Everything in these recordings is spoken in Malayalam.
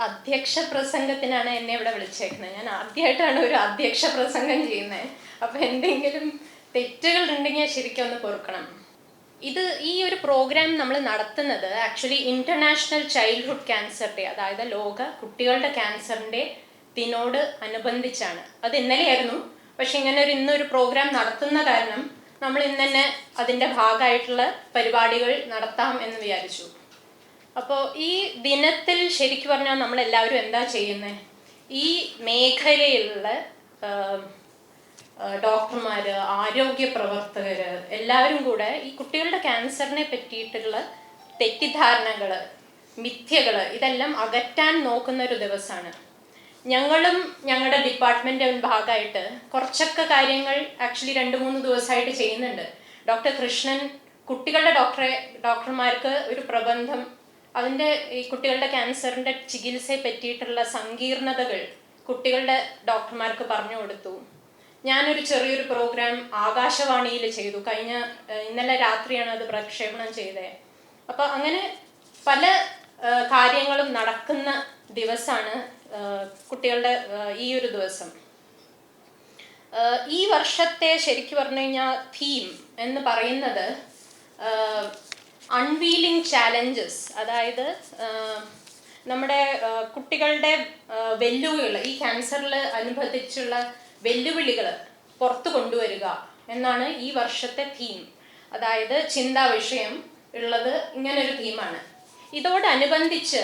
അധ്യക്ഷ പ്രസംഗത്തിനാണ് എന്നെ ഇവിടെ വിളിച്ചേക്കുന്നത്. ഞാൻ ആദ്യമായിട്ടാണ് ഒരു അധ്യക്ഷ പ്രസംഗം ചെയ്യുന്നത്. അപ്പം എന്തെങ്കിലും തെറ്റുകൾ ഉണ്ടെങ്കിൽ ശരിക്കും ഒന്ന് പൊറുക്കണം. ഈ ഒരു പ്രോഗ്രാം നമ്മൾ നടത്തുന്നത് actually international childhood cancer day, അതായത് ലോക കുട്ടികളുടെ ക്യാൻസറിൻ്റെ ദിനോട് അനുബന്ധിച്ചാണ്. അത് ഇന്നലെയായിരുന്നു, പക്ഷെ ഇങ്ങനെ ഇന്നൊരു പ്രോഗ്രാം നടത്തുന്ന കാരണം നമ്മൾ ഇന്ന് തന്നെ അതിൻ്റെ ഭാഗമായിട്ടുള്ള പരിപാടികൾ നടത്താം എന്ന് വിചാരിച്ചു. അപ്പോൾ ഈ ദിനത്തിൽ ശരിക്കും പറഞ്ഞാൽ നമ്മളെല്ലാവരും എന്താ ചെയ്യുന്നത്? ഈ മേഖലയിലുള്ള ഡോക്ടർമാർ, ആരോഗ്യ പ്രവർത്തകർ എല്ലാവരും കൂടെ ഈ കുട്ടികളുടെ ക്യാൻസറിനെ പറ്റിയിട്ടുള്ള തെറ്റിദ്ധാരണകൾ, മിഥ്യകൾ ഇതെല്ലാം അകറ്റാൻ നോക്കുന്ന ഒരു ദിവസമാണ്. ഞങ്ങളും ഞങ്ങളുടെ ഡിപ്പാർട്ട്മെൻ്റ് ഭാഗമായിട്ട് കുറച്ചൊക്കെ കാര്യങ്ങൾ ആക്ച്വലി 2-3 ദിവസമായിട്ട് ചെയ്യുന്നുണ്ട്. ഡോക്ടർ കൃഷ്ണൻ കുട്ടികളുടെ ഡോക്ടർമാർക്ക് ഒരു പ്രബന്ധം, അതിൻ്റെ ഈ കുട്ടികളുടെ ക്യാൻസറിൻ്റെ ചികിത്സയെ പറ്റിയിട്ടുള്ള സങ്കീർണതകൾ കുട്ടികളുടെ ഡോക്ടർമാർക്ക് പറഞ്ഞു കൊടുത്തു. ഞാനൊരു ചെറിയൊരു പ്രോഗ്രാം ആകാശവാണിയിൽ ചെയ്തു. ഇന്നലെ രാത്രിയാണ് അത് പ്രക്ഷേപണം ചെയ്തത്. അപ്പോൾ അങ്ങനെ പല കാര്യങ്ങളും നടക്കുന്ന ദിവസമാണ് കുട്ടികളുടെ ഈ ഒരു ദിവസം. ഈ വർഷത്തെ ശരിക്കും പറഞ്ഞു കഴിഞ്ഞാൽ തീം എന്ന് പറയുന്നത് അൺവീലിംഗ് ചാലഞ്ചസ്, അതായത് നമ്മുടെ കുട്ടികളുടെ വെല്ലുവിളികൾ, ഈ ക്യാൻസറിൽ അനുബന്ധിച്ചുള്ള വെല്ലുവിളികൾ പുറത്തു കൊണ്ടുവരിക എന്നാണ് ഈ വർഷത്തെ തീം. അതായത് ചിന്താ വിഷയം ഉള്ളത് ഇങ്ങനൊരു തീമാണ്. ഇതോടനുബന്ധിച്ച്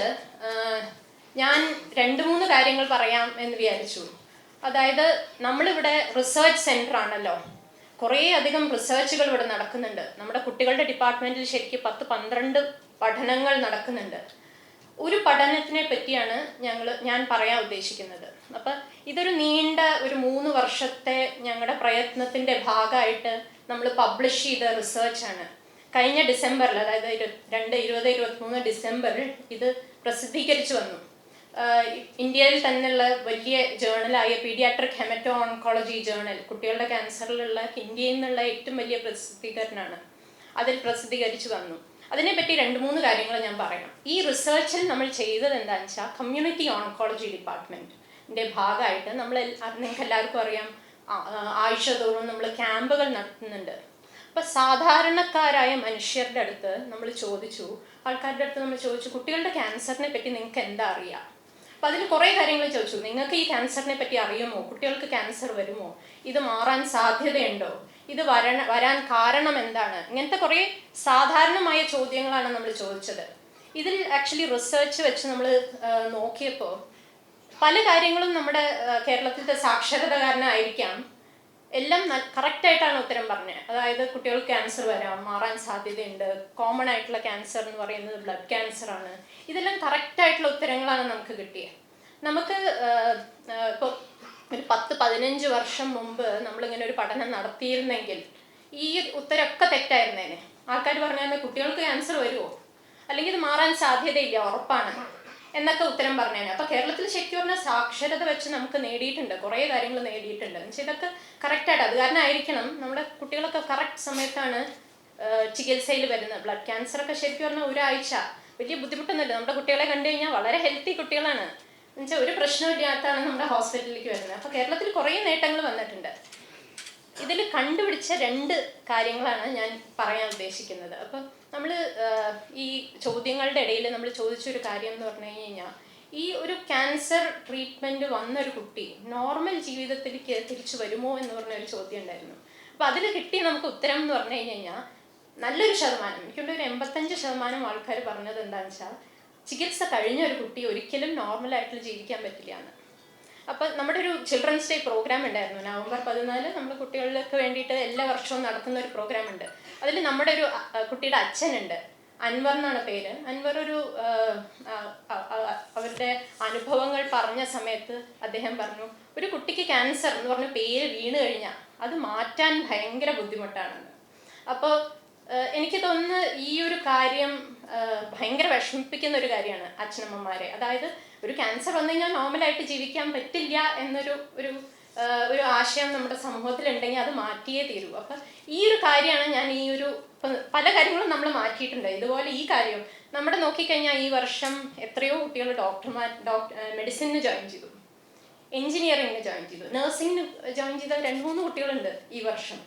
ഞാൻ 2-3 കാര്യങ്ങൾ പറയാം എന്ന് വിചാരിച്ചു. അതായത് നമ്മളിവിടെ റിസർച്ച് സെൻ്റർ ആണല്ലോ, കുറേ അധികം റിസർച്ചുകൾ ഇവിടെ നടക്കുന്നുണ്ട്. നമ്മുടെ കുട്ടികളുടെ ഡിപ്പാർട്ട്മെൻറ്റിൽ ശരിക്കും 10-12 പഠനങ്ങൾ നടക്കുന്നുണ്ട്. ഒരു പഠനത്തിനെ പറ്റിയാണ് ഞാൻ പറയാൻ ഉദ്ദേശിക്കുന്നത്. അപ്പം ഇതൊരു നീണ്ട ഒരു 3 വർഷത്തെ ഞങ്ങളുടെ പ്രയത്നത്തിൻ്റെ ഭാഗമായിട്ട് നമ്മൾ പബ്ലിഷ് ചെയ്ത റിസർച്ചാണ്. കഴിഞ്ഞ ഡിസംബറിൽ, അതായത് 2023 ഡിസംബറിൽ ഇത് പ്രസിദ്ധീകരിച്ചു വന്നു. ഇന്ത്യയിൽ തന്നെയുള്ള വലിയ ജേർണലായ പീഡിയാട്രിക് ഹെമറ്റോ ഓൺകോളജി ജേർണൽ, കുട്ടികളുടെ ക്യാൻസറിലുള്ള ഇന്ത്യയിൽ നിന്നുള്ള ഏറ്റവും വലിയ പ്രസിദ്ധീകരണമാണ്. അതിൽ പ്രസിദ്ധീകരിച്ചു വന്നു. അതിനെപ്പറ്റി 2-3 കാര്യങ്ങൾ ഞാൻ പറയാം. ഈ റിസർച്ചിൽ നമ്മൾ ചെയ്തത് എന്താണെന്ന് വെച്ചാൽ, കമ്മ്യൂണിറ്റി ഓൺകോളജി ഡിപ്പാർട്ട്മെൻറ്റിൻ്റെ ഭാഗമായിട്ട് നിങ്ങൾക്ക് എല്ലാവർക്കും അറിയാം, ആഴ്ച തോറും നമ്മൾ ക്യാമ്പുകൾ നടത്തുന്നുണ്ട്. അപ്പം സാധാരണക്കാരായ മനുഷ്യരുടെ അടുത്ത് നമ്മൾ ചോദിച്ചു, ആൾക്കാരുടെ അടുത്ത് നമ്മൾ ചോദിച്ചു, കുട്ടികളുടെ ക്യാൻസറിനെ പറ്റി നിങ്ങൾക്ക് എന്താ അറിയാം? അപ്പം അതിൽ കുറേ കാര്യങ്ങൾ ചോദിച്ചു. നിങ്ങൾക്ക് ഈ ക്യാൻസറിനെ പറ്റി അറിയുമോ? കുട്ടികൾക്ക് ക്യാൻസർ വരുമോ? ഇത് മാറാൻ സാധ്യതയുണ്ടോ? ഇത് വരാൻ കാരണം എന്താണ്? ഇങ്ങനത്തെ കുറേ സാധാരണമായ ചോദ്യങ്ങളാണ് നമ്മൾ ചോദിച്ചത്. ഇതിൽ ആക്ച്വലി റിസർച്ച് വെച്ച് നമ്മൾ നോക്കിയപ്പോൾ പല കാര്യങ്ങളും നമ്മുടെ കേരളത്തിലത്തെ സാക്ഷരത കാരണമായിരിക്കാം, എല്ലാം കറക്റ്റായിട്ടാണ് ഉത്തരം പറഞ്ഞത്. അതായത് കുട്ടികൾക്ക് ക്യാൻസർ വരാം, മാറാൻ സാധ്യതയുണ്ട്, കോമൺ ആയിട്ടുള്ള ക്യാൻസർ എന്ന് പറയുന്നത് ബ്ലഡ് ക്യാൻസർ ആണ്. ഇതെല്ലാം കറക്റ്റായിട്ടുള്ള ഉത്തരങ്ങളാണ് നമുക്ക് കിട്ടിയത്. നമുക്ക് ഇപ്പോൾ ഒരു 10-15 വർഷം മുമ്പ് നമ്മളിങ്ങനെ ഒരു പഠനം നടത്തിയിരുന്നെങ്കിൽ ഈ ഉത്തരമൊക്കെ തെറ്റായിരുന്നേനെ. ആൾക്കാർ പറഞ്ഞാൽ കുട്ടികൾക്ക് ക്യാൻസർ വരുമോ, അല്ലെങ്കിൽ ഇത് മാറാൻ സാധ്യതയില്ല, ഉറപ്പാണ് എന്നൊക്കെ ഉത്തരം പറഞ്ഞേനെ. അപ്പോൾ കേരളത്തിൽ ശരിക്കും പറഞ്ഞാൽ സാക്ഷരത വെച്ച് നമുക്ക് നേടിയിട്ടുണ്ട്, കുറേ കാര്യങ്ങൾ നേടിയിട്ടുണ്ട്. എന്നുവെച്ചാൽ ഇതൊക്കെ കറക്റ്റായിട്ട്, അത് കാരണമായിരിക്കണം നമ്മുടെ കുട്ടികളൊക്കെ കറക്റ്റ് സമയത്താണ് ചികിത്സയിൽ വരുന്നത്. ബ്ലഡ് ക്യാൻസറൊക്കെ ശരിക്കും പറഞ്ഞാൽ ഒരാഴ്ച വലിയ ബുദ്ധിമുട്ടൊന്നുമില്ല. നമ്മുടെ കുട്ടികളെ കണ്ടു കഴിഞ്ഞാൽ വളരെ ഹെൽത്തി കുട്ടികളാണ്, എന്നുവെച്ചാൽ ഒരു പ്രശ്നമില്ലാത്താണ് നമ്മുടെ ഹോസ്പിറ്റലിലേക്ക് വരുന്നത്. അപ്പോൾ കേരളത്തിൽ കുറേ നേട്ടങ്ങൾ വന്നിട്ടുണ്ട്. ഇതിൽ കണ്ടുപിടിച്ച 2 കാര്യങ്ങളാണ് ഞാൻ പറയാൻ ഉദ്ദേശിക്കുന്നത്. അപ്പം നമ്മൾ ഈ ചോദ്യങ്ങളുടെ ഇടയിൽ നമ്മൾ ചോദിച്ചൊരു കാര്യം എന്ന് പറഞ്ഞു കഴിഞ്ഞാൽ, ഈ ഒരു ക്യാൻസർ ട്രീറ്റ്മെൻറ്റ് വന്നൊരു കുട്ടി നോർമൽ ജീവിതത്തിലേക്ക് തിരിച്ചു വരുമോ എന്ന് പറഞ്ഞൊരു ചോദ്യം ഉണ്ടായിരുന്നു. അപ്പോൾ അതിൽ കിട്ടിയ നമുക്ക് ഉത്തരം എന്ന് പറഞ്ഞു കഴിഞ്ഞാൽ, നല്ലൊരു ശതമാനം, എനിക്കുള്ള ഒരു 85% ആൾക്കാർ പറഞ്ഞത് എന്താണെന്ന് വെച്ചാൽ, ചികിത്സ കഴിഞ്ഞ ഒരു കുട്ടി ഒരിക്കലും നോർമലായിട്ട് ജീവിക്കാൻ പറ്റില്ല എന്ന്. അപ്പം നമ്മുടെ ഒരു ചിൽഡ്രൻസ് ഡേ പ്രോഗ്രാം ഉണ്ടായിരുന്നു നവംബർ 14. നമ്മൾ കുട്ടികൾക്ക് വേണ്ടിയിട്ട് എല്ലാ വർഷവും നടത്തുന്ന ഒരു പ്രോഗ്രാം ഉണ്ട്. അതിൽ നമ്മുടെ ഒരു കുട്ടിയുടെ അച്ഛനുണ്ട്, അൻവർ എന്നാണ് പേര്. അൻവർ അവരുടെ അനുഭവങ്ങൾ പറഞ്ഞ സമയത്ത് അദ്ദേഹം പറഞ്ഞു, ഒരു കുട്ടിക്ക് ക്യാൻസർ എന്ന് പറഞ്ഞ പേര് വീണ് കഴിഞ്ഞാൽ അത് മാറ്റാൻ ഭയങ്കര ബുദ്ധിമുട്ടാണെന്ന്. അപ്പോൾ എനിക്ക് തോന്നുന്നു ഈ ഒരു കാര്യം ഭയങ്കര വിഷമിപ്പിക്കുന്ന ഒരു കാര്യമാണ് അച്ഛനമ്മമാരെ. അതായത് ഒരു ക്യാൻസർ വന്നു കഴിഞ്ഞാൽ നോർമലായിട്ട് ജീവിക്കാൻ പറ്റില്ല എന്നൊരു ആശയം നമ്മുടെ സമൂഹത്തിലുണ്ടെങ്കിൽ അത് മാറ്റിയേ തീരൂ. അപ്പം ഈ ഒരു കാര്യമാണ് ഞാൻ പല കാര്യങ്ങളും നമ്മൾ മാറ്റിയിട്ടുണ്ട്. ഇതുപോലെ ഈ കാര്യം നമ്മുടെ നോക്കിക്കഴിഞ്ഞാൽ ഈ വർഷം എത്രയോ കുട്ടികൾ മെഡിസിനിന് ജോയിൻ ചെയ്തു, എൻജിനീയറിങ്ങിന് ജോയിൻ ചെയ്തു, നഴ്സിങ്ങിന് ജോയിൻ ചെയ്ത 2-3 കുട്ടികളുണ്ട് ഈ വർഷം.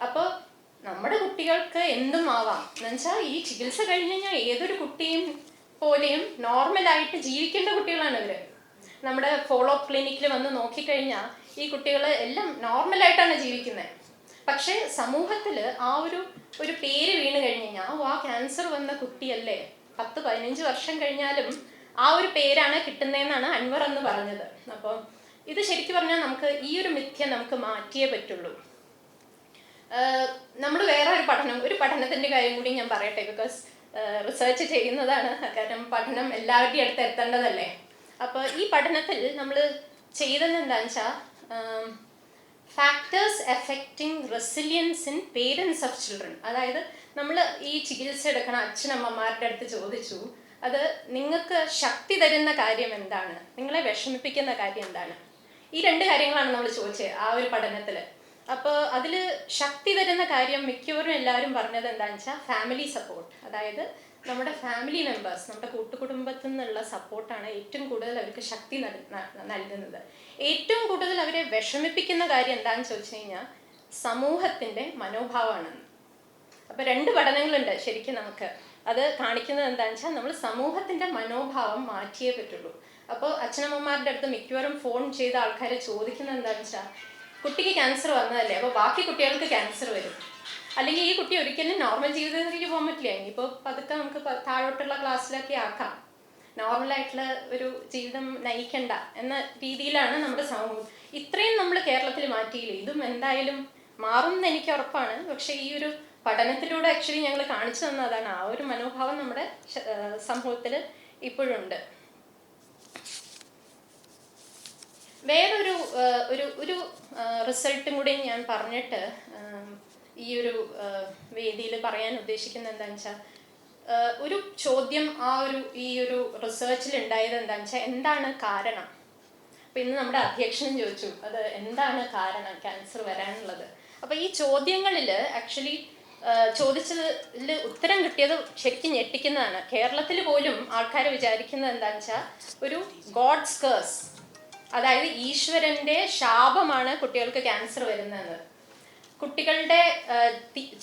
അപ്പോൾ നമ്മുടെ കുട്ടികൾക്ക് എന്തും ആവാം എന്നുവെച്ചാൽ, ഈ ചികിത്സ കഴിഞ്ഞ് കഴിഞ്ഞാൽ ഏതൊരു കുട്ടിയും പോലെയും നോർമലായിട്ട് ജീവിക്കേണ്ട കുട്ടികളാണ് ഇവർ. നമ്മുടെ ഫോളോ അപ്പ് ക്ലിനിക്കിൽ വന്ന് നോക്കിക്കഴിഞ്ഞാൽ ഈ കുട്ടികൾ എല്ലാം നോർമലായിട്ടാണ് ജീവിക്കുന്നത്. പക്ഷേ സമൂഹത്തിൽ ആ ഒരു പേര് വീണ് കഴിഞ്ഞ് കഴിഞ്ഞാൽ, ആ ക്യാൻസർ വന്ന കുട്ടിയല്ലേ, 10-15 വർഷം കഴിഞ്ഞാലും ആ ഒരു പേരാണ് കിട്ടുന്നതെന്നാണ് അൻവർ എന്ന് പറഞ്ഞത്. അപ്പോൾ ഇത് ശരിക്കും പറഞ്ഞാൽ നമുക്ക് ഈ ഒരു മിഥ്യ നമുക്ക് മാറ്റിയേ പറ്റുള്ളൂ. നമ്മൾ വേറെ ഒരു പഠനത്തിൻ്റെ കാര്യം കൂടി ഞാൻ പറയട്ടെ, ബിക്കോസ് റിസർച്ച് ചെയ്യുന്നതാണ്, കാരണം പഠനം എല്ലാവരുടെയും അടുത്ത് എത്തേണ്ടതല്ലേ. അപ്പോൾ ഈ പഠനത്തിൽ നമ്മൾ ചെയ്തത് എന്താണെന്ന് വെച്ചാൽ, factors affecting resilience in parents of children. അതായത് നമ്മൾ ഈ ചികിത്സ എടുക്കണ അച്ഛനമ്മമാരുടെ അടുത്ത് ചോദിച്ചു, അത് നിങ്ങൾക്ക് ശക്തി തരുന്ന കാര്യം എന്താണ്, നിങ്ങളെ വിഷമിപ്പിക്കുന്ന കാര്യം എന്താണ്? ഈ 2 കാര്യങ്ങളാണ് നമ്മൾ ചോദിച്ചത് ആ ഒരു പഠനത്തിൽ. അപ്പോൾ അതിൽ ശക്തി തരുന്ന കാര്യം മിക്കവരും എല്ലാവരും പറഞ്ഞത് എന്താണെന്ന് വെച്ചാൽ, ഫാമിലി സപ്പോർട്ട്. അതായത് നമ്മുടെ ഫാമിലി മെമ്പേഴ്സ്, നമ്മുടെ കൂട്ടുകുടുംബത്തിൽ നിന്നുള്ള സപ്പോർട്ടാണ് ഏറ്റവും കൂടുതൽ അവർക്ക് ശക്തി നൽകുന്നത്. ഏറ്റവും കൂടുതൽ അവരെ വിഷമിപ്പിക്കുന്ന കാര്യം എന്താണെന്ന് ചോദിച്ചു കഴിഞ്ഞാൽ, സമൂഹത്തിൻ്റെ മനോഭാവമാണെന്ന്. അപ്പോൾ 2 പഠനങ്ങളുണ്ട് ശരിക്കും നമുക്ക്. അത് കാണിക്കുന്നത് എന്താണെന്ന് വെച്ചാൽ, നമ്മൾ സമൂഹത്തിൻ്റെ മനോഭാവം മാറ്റിയേ പറ്റുള്ളൂ. അപ്പോൾ അച്ഛനമ്മമാരുടെ അടുത്ത് മിക്കവാറും ഫോൺ ചെയ്ത ആൾക്കാരെ ചോദിക്കുന്നത് എന്താണെന്ന് വെച്ചാൽ, കുട്ടിക്ക് ക്യാൻസർ വന്നതല്ലേ, അപ്പോൾ ബാക്കി കുട്ടികൾക്ക് ക്യാൻസർ വരും, അല്ലെങ്കിൽ ഈ കുട്ടി ഒരിക്കലും നോർമൽ ജീവിതത്തിലേക്ക് പോകാൻ പറ്റില്ല, ഇനിയിപ്പോൾ പതുക്കെ നമുക്ക് താഴോട്ടുള്ള ക്ലാസ്സിലൊക്കെ ആക്കാം, നോർമലായിട്ടുള്ള ഒരു ജീവിതം നയിക്കണ്ട എന്ന രീതിയിലാണ് നമ്മുടെ സമൂഹം. ഇത്രയും നമ്മൾ കേരളത്തിൽ മാറ്റിയില്ല. ഇതും എന്തായാലും മാറുമെന്ന് എനിക്ക് ഉറപ്പാണ്. പക്ഷേ ഈ ഒരു പഠനത്തിലൂടെ ആക്ച്വലി ഞങ്ങൾ കാണിച്ചു തന്നതാണ്, ആ ഒരു മനോഭാവം നമ്മുടെ സമൂഹത്തിൽ ഇപ്പോഴുണ്ട്. വേറൊരു ഒരു റിസൾട്ടും കൂടി ഞാൻ പറഞ്ഞിട്ട് ഈ ഒരു വേദിയിൽ പറയാൻ ഉദ്ദേശിക്കുന്നത് എന്താണെന്ന് വെച്ചാൽ, ഒരു ചോദ്യം ഈ ഒരു റിസർച്ചിൽ ഉണ്ടായത് എന്താണെന്ന് വെച്ചാൽ, എന്താണ് കാരണം? അപ്പം ഇന്ന് നമ്മുടെ അധ്യക്ഷനും ചോദിച്ചു അത് എന്താണ് കാരണം ക്യാൻസർ വരാനുള്ളത്. അപ്പം ഈ ചോദ്യങ്ങളിൽ ആക്ച്വലി ചോദിച്ചതിൽ ഉത്തരം കിട്ടിയത് ശരിക്കും ഞെട്ടിക്കുന്നതാണ്. കേരളത്തിൽ പോലും ആൾക്കാർ വിചാരിക്കുന്നത് എന്താണെന്ന് വെച്ചാൽ, ഒരു ഗോഡ്സ് കേഴ്സ്, അതായത് ഈശ്വരൻ്റെ ശാപമാണ് കുട്ടികൾക്ക് ക്യാൻസർ വരുന്നതെന്ന്. കുട്ടികളുടെ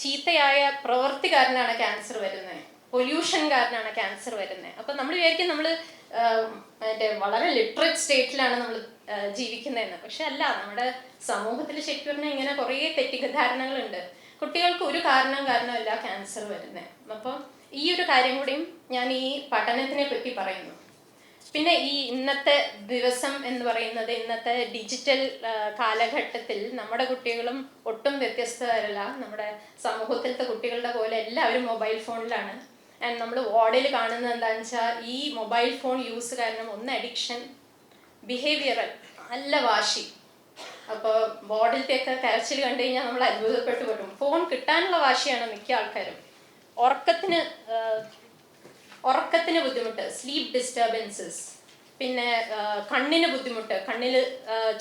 ചീത്തയായ പ്രവൃത്തി കാരണമാണ് ക്യാൻസർ വരുന്നത്, പൊല്യൂഷൻ കാരണമാണ് ക്യാൻസർ വരുന്നത്. അപ്പം നമ്മൾ വിചാരിക്കും നമ്മൾ മറ്റേ വളരെ ലിറ്ററേറ്റ് സ്റ്റേറ്റിലാണ് നമ്മൾ ജീവിക്കുന്നതെന്ന്. പക്ഷെ അല്ല, നമ്മുടെ സമൂഹത്തിൽ ശരിക്കും പറഞ്ഞാൽ ഇങ്ങനെ കുറേ തെറ്റിദ്ധാരണകളുണ്ട്. കുട്ടികൾക്ക് ഒരു കാരണമല്ല ക്യാൻസർ വരുന്നത്. അപ്പം ഈ ഒരു കാര്യം കൂടിയും ഞാൻ ഈ പഠനത്തിനെ പറ്റി പറയുന്നു. പിന്നെ ഈ ഇന്നത്തെ ദിവസം എന്ന് പറയുന്നത്, ഇന്നത്തെ ഡിജിറ്റൽ കാലഘട്ടത്തിൽ നമ്മുടെ കുട്ടികളും ഒട്ടും വ്യത്യസ്തരല്ല. നമ്മുടെ സമൂഹത്തിലത്തെ കുട്ടികളുടെ പോലെ എല്ലാവരും മൊബൈൽ ഫോണിലാണ്. ആൻഡ് നമ്മൾ വാർഡിൽ കാണുന്നത് എന്താണെന്ന് വെച്ചാൽ, ഈ മൊബൈൽ ഫോൺ യൂസ് കാരണം ഒന്ന് അഡിക്ഷൻ, ബിഹേവിയറൽ നല്ല വാശി. അപ്പോൾ വാർഡിലത്തെയൊക്കെ കരച്ചിൽ കണ്ടു കഴിഞ്ഞാൽ നമ്മൾ അത്ഭുതപ്പെട്ടു പെടും. ഫോൺ കിട്ടാനുള്ള വാശിയാണ് മിക്ക ആൾക്കാരും. ഉറക്കത്തിന് ബുദ്ധിമുട്ട്, സ്ലീപ്പ് ഡിസ്റ്റർബൻസസ്. പിന്നെ കണ്ണിന് ബുദ്ധിമുട്ട്, കണ്ണിൽ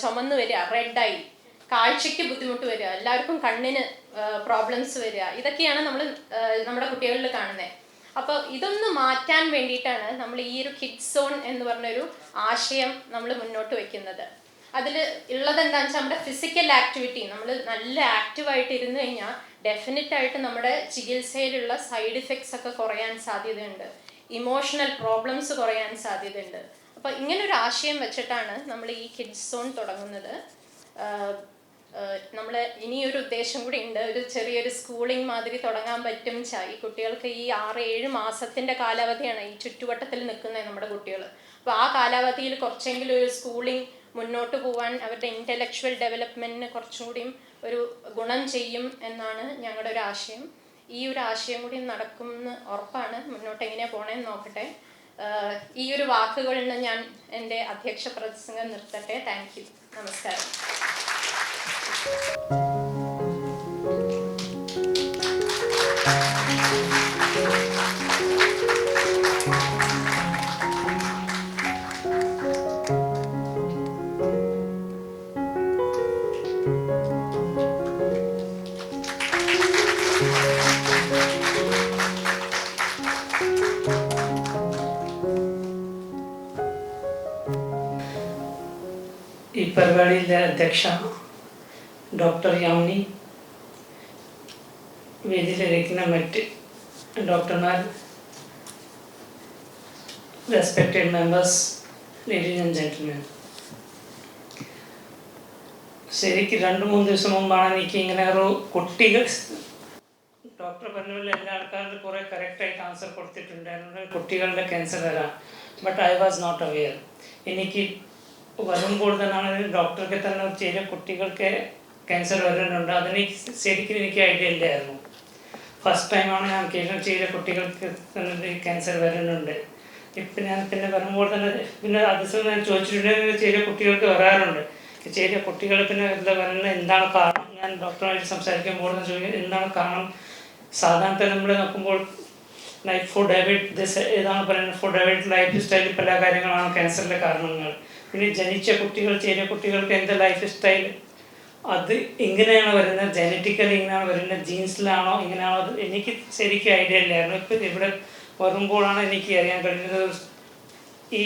ചുമന്ന് വരിക, റെഡായി, കാഴ്ചയ്ക്ക് ബുദ്ധിമുട്ട് വരിക, എല്ലാവർക്കും കണ്ണിന് പ്രോബ്ലംസ് വരിക. ഇതൊക്കെയാണ് നമ്മുടെ കുട്ടികളിൽ കാണുന്നത്. അപ്പോൾ ഇതൊന്ന് മാറ്റാൻ വേണ്ടിയിട്ടാണ് നമ്മൾ ഈ ഒരു കിഡ്സ് സോൺ എന്ന് പറഞ്ഞൊരു ആശയം നമ്മൾ മുന്നോട്ട് വയ്ക്കുന്നത്. അതിൽ ഉള്ളത് എന്താണെന്ന് വെച്ചാൽ, നമ്മുടെ ഫിസിക്കൽ ആക്ടിവിറ്റി, നമ്മൾ നല്ല ആക്റ്റീവായിട്ട് ഇരുന്ന് കഴിഞ്ഞാൽ ഡെഫിനറ്റായിട്ട് നമ്മുടെ ചികിത്സയിലുള്ള സൈഡ് ഇഫക്ട്സ് ഒക്കെ കുറയാൻ സാധ്യതയുണ്ട്, ഇമോഷണൽ പ്രോബ്ലംസ് കുറയാൻ സാധ്യതയുണ്ട്. അപ്പോൾ ഇങ്ങനൊരു ആശയം വെച്ചിട്ടാണ് നമ്മൾ ഈ കിഡ്സ് സോൺ തുടങ്ങുന്നത്. നമ്മൾ ഇനിയൊരു ഉദ്ദേശം കൂടി ഉണ്ട്, ഒരു ചെറിയൊരു സ്കൂളിംഗ് മാതിരി തുടങ്ങാൻ പറ്റും. ഈ കുട്ടികൾക്ക് ഈ 6-7 മാസത്തിൻ്റെ കാലാവധിയാണ് ഈ ചുറ്റുവട്ടത്തിൽ നിൽക്കുന്നത് നമ്മുടെ കുട്ടികൾ. അപ്പോൾ ആ കാലാവധിയിൽ കുറച്ചെങ്കിലും ഒരു സ്കൂളിംഗ് മുന്നോട്ട് പോകാൻ, അവരുടെ ഇൻ്റലക്ച്വൽ ഡെവലപ്മെൻറ്റിന് കുറച്ചും കൂടിയും ഒരു ഗുണം ചെയ്യും എന്നാണ് ഞങ്ങളുടെ ഒരു ആശയം. ഈ ഒരു ആശയം കൂടി നടക്കുമെന്ന് ഉറപ്പാണ്. മുന്നോട്ട് എങ്ങനെയാണ് പോകണമെന്ന് നോക്കട്ടെ. ഈ ഒരു വാക്കുകളിൽ ഞാൻ എൻ്റെ അധ്യക്ഷ പ്രസംഗം നിർത്തട്ടെ. Thank you. നമസ്കാരം. ഈ പരിപാടിയിലെ അധ്യക്ഷ ഡോക്ടർ യാമിനി, വേദിയിലിരിക്കുന്ന മറ്റ് ഡോക്ടർമാർ, respected members, ladies and gentlemen, ശരിക്കും 2-3 ദിവസം മുമ്പാണ് എനിക്ക് ഇങ്ങനെ ഒരു കുട്ടികൾ, ഡോക്ടർ പറഞ്ഞ പോലെ എല്ലാ ആൾക്കാരും കുറേ കറക്റ്റായിട്ട് ആൻസർ കൊടുത്തിട്ടുണ്ടായിരുന്നു, കുട്ടികളുടെ ക്യാൻസർ വരാം. But I was not aware. എനിക്ക് വരുമ്പോൾ തന്നെയാണ് ഡോക്ടർക്ക് തന്നെ ചില കുട്ടികൾക്ക് ക്യാൻസർ വരുന്നുണ്ട്, അതിന് ശരിക്കും എനിക്ക് ഐഡിയ ഇല്ലായിരുന്നു. ഫസ്റ്റ് ടൈമാണ് ഞാൻ കേൾക്കാൻ ചില കുട്ടികൾക്ക് തന്നെ ക്യാൻസർ വരുന്നുണ്ട്. ഇപ്പം ഞാൻ പിന്നെ വരുമ്പോൾ തന്നെ പിന്നെ ദിവസം ഞാൻ ചോദിച്ചിട്ടുണ്ടെങ്കിൽ ചില കുട്ടികൾക്ക് വരാറുണ്ട്. ചില കുട്ടികൾ പിന്നെ എന്താ പറയുന്നത്, എന്താണ് കാരണം? ഞാൻ ഡോക്ടറുമായിട്ട് സംസാരിക്കുമ്പോൾ തന്നെ ചോദിക്കുന്നത് എന്താണ് കാരണം. സാധാരണ നമ്മൾ നോക്കുമ്പോൾ ലൈഫ് ഫുഡ് ഹാബിറ്റ്, ഏതാണ് പറയുന്നത്, ഫുഡ് ഹാബിറ്റ്, ലൈഫ് സ്റ്റൈൽ, പല കാര്യങ്ങളാണ് ക്യാൻസറിൻ്റെ കാരണങ്ങൾ. പിന്നെ ജനിച്ച കുട്ടികൾ, ചില കുട്ടികൾക്ക് എന്ത് ലൈഫ് സ്റ്റൈൽ, അത് ഇങ്ങനെയാണ് വരുന്നത്, ജനറ്റിക്കലി ഇങ്ങനെയാണ് വരുന്നത്, ജീൻസിലാണോ ഇങ്ങനെയാണോ, അത് എനിക്ക് ശരിക്കും ഐഡിയ ഇല്ലായിരുന്നു. ഇപ്പം ഇവിടെ വരുമ്പോഴാണ് എനിക്ക് അറിയാൻ കഴിയുന്നത് ഈ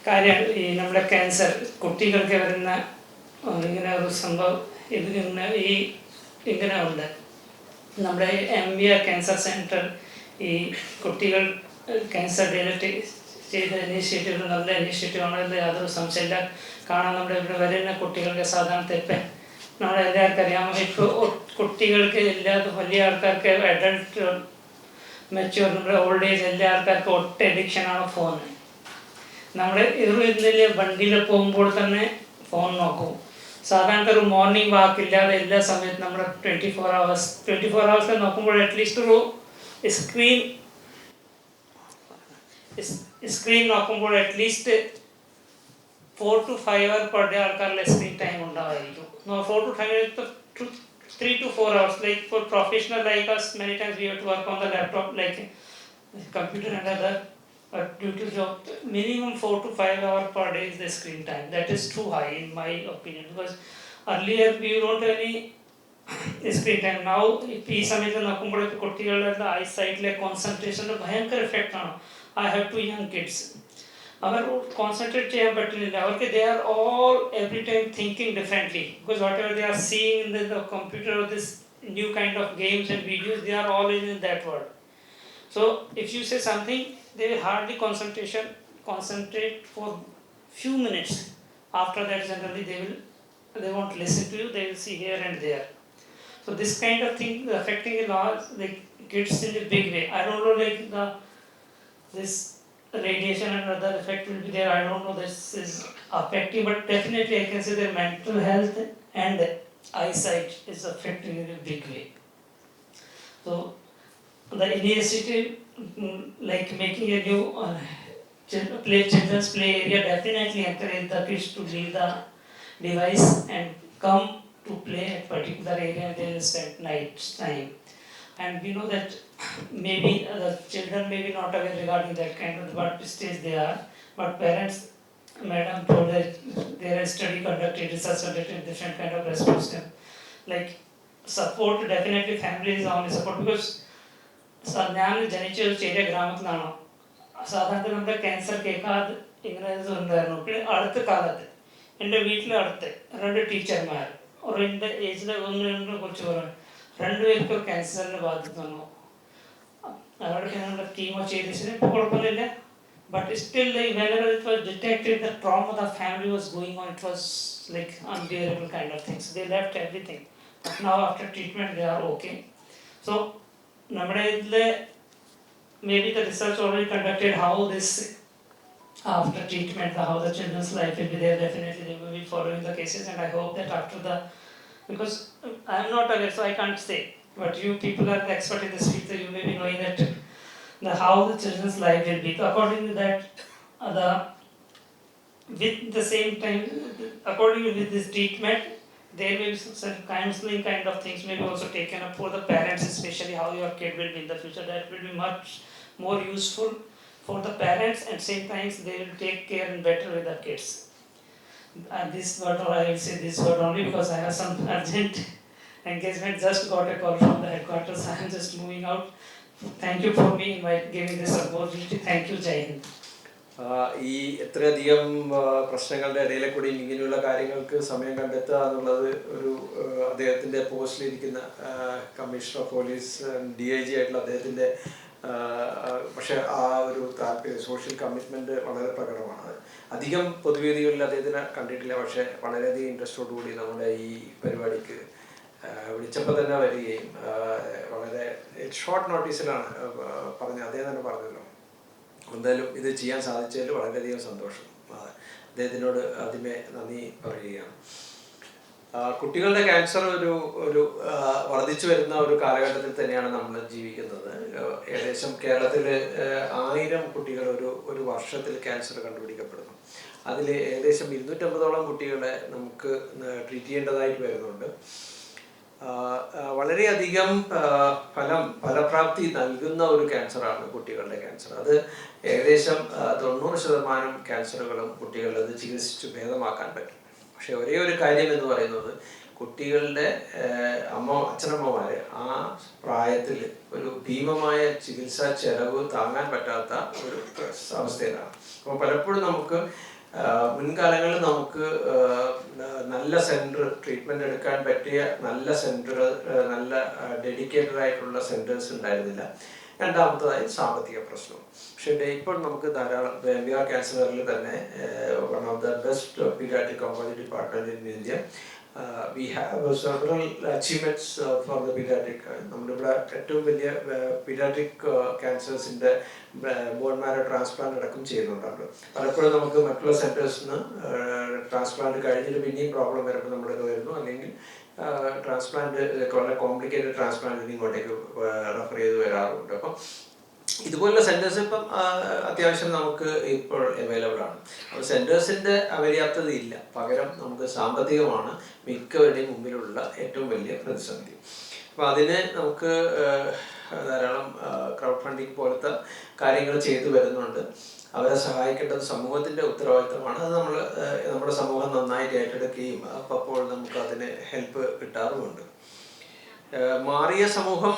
കാര്യം. ഈ നമ്മുടെ ക്യാൻസർ കുട്ടികൾക്ക് വരുന്ന ഇങ്ങനെ ഒരു സംഭവം ഇത് ഇങ്ങനെ ഉണ്ട്. നമ്മുടെ MVR ക്യാൻസർ സെൻറ്റർ ഈ കുട്ടികൾ ക്യാൻസർ ഡയഗ്നോസ് ചെയ്ത ഇനീഷ്യേറ്റീവ് നല്ല ഇനീഷ്യേറ്റീവാണ്, യാതൊരു സംശയമില്ല. കാരണം നമ്മുടെ ഇവിടെ വരുന്ന കുട്ടികൾക്ക് സാധാരണ തെപ്പ് നമ്മളെല്ലാവർക്കും അറിയാമോ. ഇപ്പോൾ കുട്ടികൾക്ക് എല്ലാവർക്കും, വലിയ ആൾക്കാർക്ക്, അഡൾട്ട്, മെച്യൂർ, നമ്മുടെ ഓൾഡ് ഏജ്, എല്ലാ ആൾക്കാർക്കും ഒറ്റ അഡിക്ഷനാണ് ഫോൺ. നമ്മൾ ഇന്നലെ വണ്ടിയിൽ പോകുമ്പോൾ തന്നെ ഫോൺ നോക്കും. സാധാരണ ഒരു മോർണിംഗ് വാക്കില്ലാതെ എല്ലാ സമയത്തും നമ്മുടെ 24 hours നോക്കുമ്പോൾ അറ്റ്ലീസ്റ്റ് ഒരു സ്ക്രീൻ നോക്കുമ്പോൾ at least 4 to 5 hours per day ആൾക്കാരുടെ screen time ഉണ്ടാവായിരിക്കും. 4 to 5 hours to 3 to 4 hours. Like for professional like us, many times we have to work on the laptop, like computer and other. But due to job, minimum 4 to 5 hours per day is the screen time. That is too high in my opinion, because earlier we don't have any screen time. Now ഈ സമയത്ത് നോക്കുമ്പോഴേക്ക് കുട്ടികളുടെ ഐസൈറ്റിലെ കോൺസെൻട്രേഷൻ്റെ ഭയങ്കര എഫക്റ്റാണ്. I have 2 young kids. അവർ കോൺസെൻട്രേറ്റ് ചെയ്യാൻ പറ്റുന്നില്ല. അവർക്ക് they are all every time thinking differently, because whatever they are seeing in the computer or this new kind of games and videos, they are all in that world. So if you say something, they will hardly concentrate for few minutes. After that, generally they won't listen to you. They will see here and there. So this kind of thing is affecting a lot the kids in a big way. I don't know, like this radiation and other effect will be there. I don't know this is affecting, but definitely I can say their mental health and eyesight is affecting in a big way. So the initiative, like making a new children's play area, definitely encourage the kids to leave the device and come to play at particular area and they will spend night time. And we know that maybe the children may be not aware regarding that kind of what stage they are, but parents, madam told that there is study conducted, research conducted, different kind of response them. Like support, definitely family is only support, because ഞാൻ ജനിച്ച ഒരു ചെറിയ ഗ്രാമത്തിലാണോ, സാധാരണ നമ്മുടെ ക്യാൻസർ കേൾക്കാതെ ഇങ്ങനെ ഉണ്ടായിരുന്നു. പിന്നെ അടുത്ത കാലത്ത് എൻ്റെ വീട്ടിലെ അടുത്ത് 2 ടീച്ചർമാർ ഒരു എൻ്റെ ഏജിലെ 1-2 കുറച്ച് പറഞ്ഞു, 2 പേർക്ക് ക്യാൻസറിനെ ബാധിച്ചു തന്നു. അവർക്ക് ഞങ്ങളുടെ കീമോ ചെയ്തിട്ട് ഇപ്പോൾ കുഴപ്പമില്ല. But still, like whenever it was detected, the trauma the family was going on, it was like unbearable kind of things. They left everything. But now after treatment, they are okay. So, maybe the research already conducted how this after treatment, how the children's life will be there. Definitely, they will be following the cases, and I hope that after the, because I am not aware, so I can't say. But you people are the expert in this field, so you may be knowing that how the children's life will be. So according to that, with the same time, according to this treatment, there will be some counseling kind of things may be also taken up for the parents, especially how your kid will be in the future. That will be much more useful for the parents, and same times they will take care and better with the kids. And this word, or I will say this word only because I have some urgent engagement. Just got a call from the headquarters. I am just moving out. Thank you for me giving this opportunity. Thank you, Jai Hind. ഈ എത്രയധികം പ്രശ്നങ്ങളുടെ ഇടയിലെ കൂടി ഇങ്ങനെയുള്ള കാര്യങ്ങൾക്ക് സമയം കണ്ടെത്തുക എന്നുള്ളത് ഒരു അദ്ദേഹത്തിൻ്റെ പോസ്റ്റിലിരിക്കുന്ന കമ്മീഷണർ ഓഫ് പോലീസ് DIG ആയിട്ടുള്ള അദ്ദേഹത്തിൻ്റെ പക്ഷേ ആ ഒരു താല്പര്യം സോഷ്യൽ കമ്മിറ്റ്മെൻറ്റ് വളരെ പ്രകടമാണ്. അധികം പൊതുവേദികളിൽ അദ്ദേഹത്തിനെ കണ്ടിട്ടില്ല, പക്ഷേ വളരെയധികം ഇൻട്രസ്റ്റോടുകൂടി നമ്മുടെ ഈ പരിപാടിക്ക് വിളിച്ചപ്പോൾ തന്നെ വരികയും വളരെ ഷോർട്ട് നോട്ടീസിലാണ് പറഞ്ഞത്. അദ്ദേഹം തന്നെ പറഞ്ഞല്ലോ. എന്തായാലും ഇത് ചെയ്യാൻ സാധിച്ചതിൽ വളരെയധികം സന്തോഷം. അദ്ദേഹത്തിനോട് ആദ്യമേ നന്ദി പറയുകയാണ്. കുട്ടികളുടെ ക്യാൻസർ ഒരു വർദ്ധിച്ചു വരുന്ന ഒരു കാലഘട്ടത്തിൽ തന്നെയാണ് നമ്മൾ ജീവിക്കുന്നത്. ഏകദേശം കേരളത്തിൽ 1000 കുട്ടികൾ ഒരു വർഷത്തിൽ ക്യാൻസർ കണ്ടുപിടിക്കപ്പെടുന്നു. അതിൽ ഏകദേശം 250ഓളം കുട്ടികളെ നമുക്ക് ട്രീറ്റ് ചെയ്യേണ്ടതായിട്ട് വരുന്നുണ്ട്. വളരെയധികം ഫലപ്രാപ്തി നൽകുന്ന ഒരു ക്യാൻസറാണ് കുട്ടികളുടെ ക്യാൻസർ. അത് ഏകദേശം 90% ക്യാൻസറുകളും കുട്ടികളുടെ ചികിത്സിച്ച് ഭേദമാക്കാൻ പറ്റും. പക്ഷെ ഒരേ ഒരു കാര്യം എന്ന് പറയുന്നത് കുട്ടികളുടെ അച്ഛനമ്മമാർ ആ പ്രായത്തിൽ ഒരു ഭീമമായ ചികിത്സാ ചെലവ് താങ്ങാൻ പറ്റാത്ത ഒരു അവസ്ഥയിലാണ്. അപ്പോൾ പലപ്പോഴും നമുക്ക് മുൻകാലങ്ങളിൽ നമുക്ക് നല്ല സെൻറ്റർ ട്രീറ്റ്മെൻറ്റ് എടുക്കാൻ പറ്റിയ നല്ല സെൻറ്റർ നല്ല ഡെഡിക്കേറ്റഡ് ആയിട്ടുള്ള സെൻറ്റേഴ്സ് ഉണ്ടായിരുന്നില്ല. രണ്ടാമത്തതായി സാമ്പത്തിക പ്രശ്നം. പക്ഷേ ഇപ്പോൾ നമുക്ക് ധാരാളം ബേബിയ ക്യാൻസറിൽ തന്നെ one of the best paediatric oncology department in India. We have several achievements for the pediatric. നമ്മളിവിടെ ഏറ്റവും വലിയ പീഡിയാട്രിക് ക്യാൻസേഴ്സിൻ്റെ ബോൺ മാരോ ട്രാൻസ്പ്ലാന്റ് അടക്കം ചെയ്യുന്നുണ്ട്. പലപ്പോഴും നമുക്ക് മറ്റുള്ള സെൻറ്റേഴ്സിന് ട്രാൻസ്പ്ലാന്റ് കഴിഞ്ഞിട്ട് പിന്നെയും പ്രോബ്ലം വരുമ്പോൾ നമ്മളിത് വരുന്നു, അല്ലെങ്കിൽ ട്രാൻസ്പ്ലാന്റ് വളരെ കോംപ്ലിക്കേറ്റഡ് ട്രാൻസ്പ്ലാന്റിന് ഇങ്ങോട്ടേക്ക് റെഫർ ചെയ്ത് വരാറുണ്ട്. അപ്പം ഇതുപോലുള്ള സെൻറ്റേഴ്സ് ഇപ്പം അത്യാവശ്യം നമുക്ക് ഇപ്പോൾ അവൈലബിൾ ആണ്. അപ്പോൾ സെൻറ്റേഴ്സിൻ്റെ അപര്യാപ്തത ഇല്ല, പകരം നമുക്ക് സാമ്പത്തികമാണ് മിക്കവരുടെയും മുമ്പിലുള്ള ഏറ്റവും വലിയ പ്രതിസന്ധി. അപ്പോൾ അതിന് നമുക്ക് ധാരാളം ക്രൗഡ് ഫണ്ടിങ് പോലത്തെ കാര്യങ്ങൾ ചെയ്തു വരുന്നുണ്ട്. അവരെ സഹായിക്കേണ്ടത് സമൂഹത്തിൻ്റെ ഉത്തരവാദിത്തമാണ്. അത് നമ്മുടെ സമൂഹം നന്നായിട്ട് ഏറ്റെടുക്കുകയും അപ്പോൾ നമുക്ക് അതിന് ഹെൽപ്പ് കിട്ടാറുമുണ്ട്. മാറിയ സമൂഹം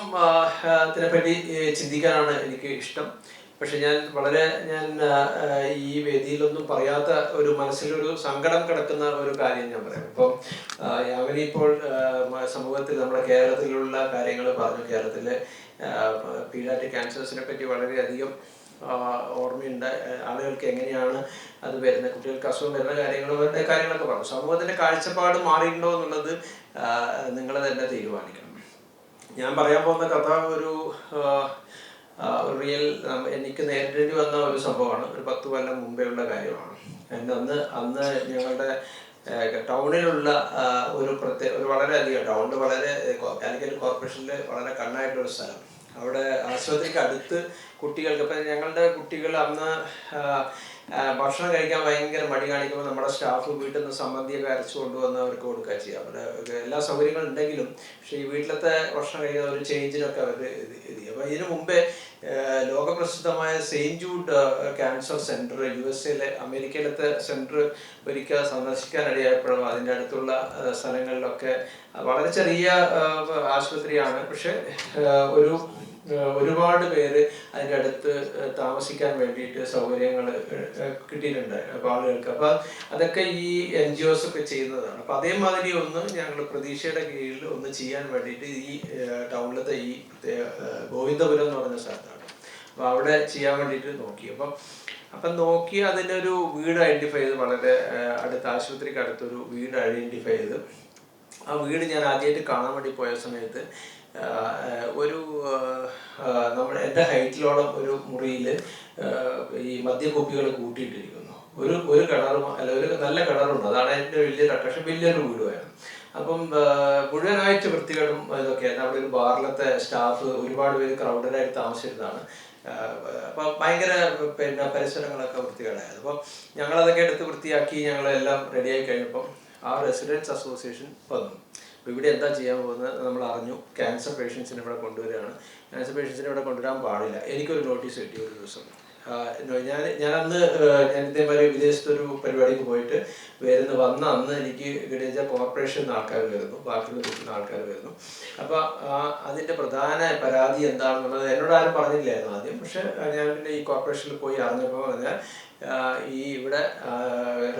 ത്തിനെപ്പറ്റി ചിന്തിക്കാനാണ് എനിക്ക് ഇഷ്ടം. പക്ഷെ ഞാൻ ഈ വേദിയിലൊന്നും പറയാത്ത ഒരു മനസ്സിലൊരു സങ്കടം കിടക്കുന്ന ഒരു കാര്യം ഞാൻ പറയാം. ഇപ്പം യാമിനി ഇപ്പോൾ സമൂഹത്തിൽ നമ്മുടെ കേരളത്തിലുള്ള കാര്യങ്ങൾ പറഞ്ഞു. കേരളത്തിലെ പീഡിയാട്രിക് ക്യാൻസേഴ്സിനെ പറ്റി വളരെയധികം ഓർമ്മയുണ്ട്. ആളുകൾക്ക് എങ്ങനെയാണ് അത് വരുന്നത്, കുട്ടികൾക്ക് അസുഖം വരുന്ന കാര്യങ്ങളൊക്കെ പറഞ്ഞു. സമൂഹത്തിൻ്റെ കാഴ്ചപ്പാട് മാറിയിട്ടുണ്ടോ എന്നുള്ളത് നിങ്ങൾ തന്നെ തീരുമാനിക്കണം. ഞാൻ പറയാൻ പോകുന്ന കഥ ഒരു റിയൽ എനിക്ക് നേരിടേണ്ടി വന്ന ഒരു സംഭവമാണ്. ഒരു 10 കൊല്ലം മുമ്പേ ഉള്ള കാര്യമാണ്. അന്ന് ഞങ്ങളുടെ ടൗണിലുള്ള ഒരു വളരെയധികം ടൗണിൽ കാലിക്കറ്റ് കോർപ്പറേഷനിൽ വളരെ കണ്ണായിട്ടൊരു സ്ഥലം. അവിടെ ആശുപത്രിക്ക് അടുത്ത് കുട്ടികൾക്ക്, ഇപ്പം ഞങ്ങളുടെ കുട്ടികൾ അന്ന് ഭക്ഷണം കഴിക്കാൻ ഭയങ്കര മടി കാണിക്കുമ്പോൾ നമ്മുടെ സ്റ്റാഫ് വീട്ടിൽ നിന്ന് സമ്മതിയൊക്കെ അരച്ചു കൊണ്ടുവന്ന് അവർക്ക് കൊടുക്കുക ചെയ്യാം. അവിടെ എല്ലാ സൗകര്യങ്ങളും ഉണ്ടെങ്കിലും പക്ഷേ ഈ വീട്ടിലത്തെ ഭക്ഷണം കഴിക്കുന്ന ഒരു ചേഞ്ചിനൊക്കെ അവർ ഇത്. അപ്പോൾ ഇതിനു മുമ്പേ ലോകപ്രസിദ്ധമായ Saint Jude cancer centre USA അമേരിക്കയിലത്തെ സെൻറ്റർ ഒരിക്കൽ സന്ദർശിക്കാനിടയായപ്പോഴും അതിൻ്റെ അടുത്തുള്ള സ്ഥലങ്ങളിലൊക്കെ വളരെ ചെറിയ ആശുപത്രിയാണ്. പക്ഷെ ഒരുപാട് പേര് അതിൻ്റെ അടുത്ത് താമസിക്കാൻ വേണ്ടിയിട്ട് സൗകര്യങ്ങൾ കിട്ടിയിട്ടുണ്ട് അപ്പോൾ ആളുകൾക്ക്. അപ്പോൾ അതൊക്കെ ഈ NGOs ഒക്കെ ചെയ്യുന്നതാണ്. അപ്പോൾ അതേമാതിരി ഒന്ന് ഞങ്ങൾ പ്രതീക്ഷയുടെ കീഴിൽ ഒന്ന് ചെയ്യാൻ വേണ്ടിയിട്ട് ഈ ടൗണിലത്തെ ഈ ഗോവിന്ദപുരം എന്ന് പറഞ്ഞ സ്ഥലത്താണ്. അപ്പോൾ അവിടെ ചെയ്യാൻ വേണ്ടിയിട്ട് നോക്കി. അപ്പം നോക്കി അതിൻ്റെ ഒരു വീട് ഐഡൻറ്റിഫൈ ചെയ്ത്, വളരെ ആശുപത്രിക്ക് അടുത്തൊരു വീട് ഐഡൻറ്റിഫൈ ചെയ്ത് ആ വീട് ഞാൻ ആദ്യമായിട്ട് കാണാൻ വേണ്ടി പോയ സമയത്ത് എൻ്റെ ഹൈറ്റിലോളം ഒരു മുറിയിൽ ഈ മദ്യക്കുപ്പികൾ കൂട്ടിയിട്ടിരിക്കുന്നു. ഒരു കിണറും ഒരു നല്ല കിണറുണ്ട്. അതാണ് എൻ്റെ വലിയൊരു അട്രാക്ഷൻ. വലിയൊരു വീടുമായിരുന്നു. അപ്പം മുഴുവനായിട്ട് വൃത്തികേടും ഇതൊക്കെയായിരുന്നു. അവിടെ ഒരു ബാറിലത്തെ സ്റ്റാഫ് ഒരുപാട് പേര് ക്രൗഡഡായിട്ട് താമസിച്ചിരുന്നതാണ്. അപ്പം ഭയങ്കര പരിസരങ്ങളൊക്കെ വൃത്തികേടായിരുന്നു. അപ്പം ഞങ്ങളതൊക്കെ എടുത്ത് വൃത്തിയാക്കി ഞങ്ങളെല്ലാം റെഡിയായി കഴിഞ്ഞപ്പം ആ റെസിഡൻസ് അസോസിയേഷൻ വന്നു. അപ്പോൾ ഇവിടെ എന്താ ചെയ്യാൻ പോകുന്നത് നമ്മൾ അറിഞ്ഞു. ക്യാൻസർ പേഷ്യൻസിനെ ഇവിടെ കൊണ്ടുവരികയാണ്. ക്യാൻസർ പേഷ്യൻസിനെ ഇവിടെ കൊണ്ടുവരാൻ പാടില്ല. എനിക്കൊരു നോട്ടീസ് കിട്ടി ഒരു ദിവസം. ഞാനന്ന് ഇതേമാതിരി വിദേശത്തൊരു പരിപാടിക്ക് പോയിട്ട് വന്ന അന്ന് എനിക്ക് ഗഡേജ കോർപ്പറേഷൻ ആൾക്കാർ വരുന്നു, ബാക്കിയുള്ള കിട്ടുന്ന ആൾക്കാർ വരുന്നു. അപ്പോൾ അതിൻ്റെ പ്രധാന പരാതി എന്താണെന്നുള്ളത് എന്നോട് ആരും പറഞ്ഞില്ലായിരുന്നു ആദ്യം. പക്ഷെ ഞാൻ പിന്നെ ഈ കോർപ്പറേഷനിൽ പോയി അറിഞ്ഞപ്പോൾ പറഞ്ഞാൽ ഇവിടെ